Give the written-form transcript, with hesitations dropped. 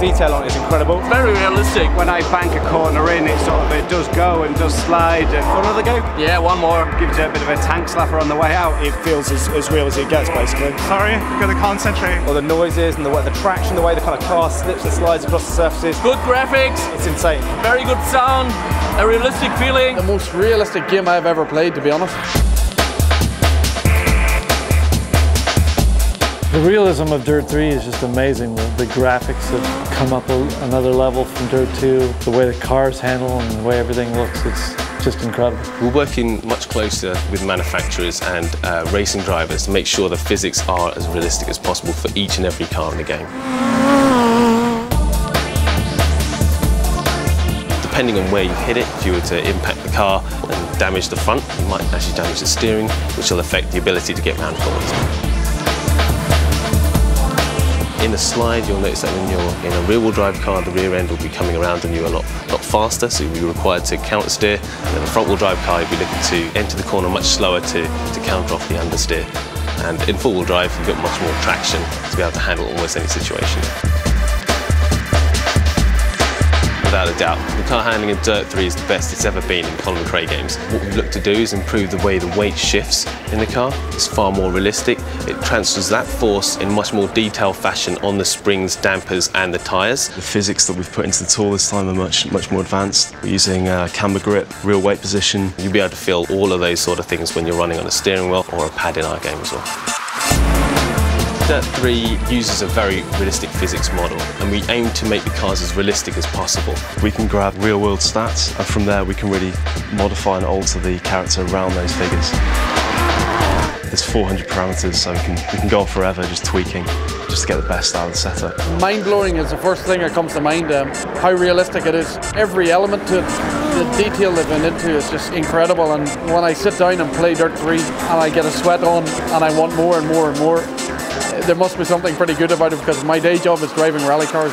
detail on it is incredible. Very realistic. When I bank a corner in, it does go and does slide. And Another go? Yeah, one more. Gives you a bit of a tank slapper on the way out. It feels as real as it gets, basically. Sorry, you've got to concentrate. All the noises and the traction, the way the kind of car slips and slides across the surfaces. Good graphics. It's insane. Very good sound. A realistic feeling. The most realistic game I've ever played, to be honest. The realism of Dirt 3 is just amazing. The graphics have come up another level from Dirt 2. The way the cars handle and the way everything looks, it's just incredible. We're working much closer with manufacturers and racing drivers to make sure the physics are as realistic as possible for each and every car in the game. Depending on where you hit it, if you were to impact the car and damage the front, you might actually damage the steering, which will affect the ability to get round corners. In a slide, you'll notice that when you're in a rear-wheel drive car, the rear end will be coming around on you a lot faster, so you'll be required to counter-steer. And in a front-wheel drive car, you'll be looking to enter the corner much slower to counter off the understeer. And in four-wheel drive, you've got much more traction to be able to handle almost any situation. Without a doubt, the car handling in Dirt 3 is the best it's ever been in Colin McRae games. What we look to do is improve the way the weight shifts in the car. It's far more realistic. It transfers that force in much more detailed fashion on the springs, dampers and the tyres. The physics that we've put into the tool this time are much more advanced. We're using camber grip, real weight position. You'll be able to feel all of those sort of things when you're running on a steering wheel or a pad in our game as well. Dirt 3 uses a very realistic physics model, and we aim to make the cars as realistic as possible. We can grab real-world stats, and from there we can really modify and alter the character around those figures. There's 400 parameters, so we can go on forever just tweaking, just to get the best out of the setup. Mind-blowing is the first thing that comes to mind. How realistic it is. Every element to it, the detail they've been into is just incredible. And when I sit down and play Dirt 3 and I get a sweat on and I want more and more and more, there must be something pretty good about it, because my day job is driving rally cars.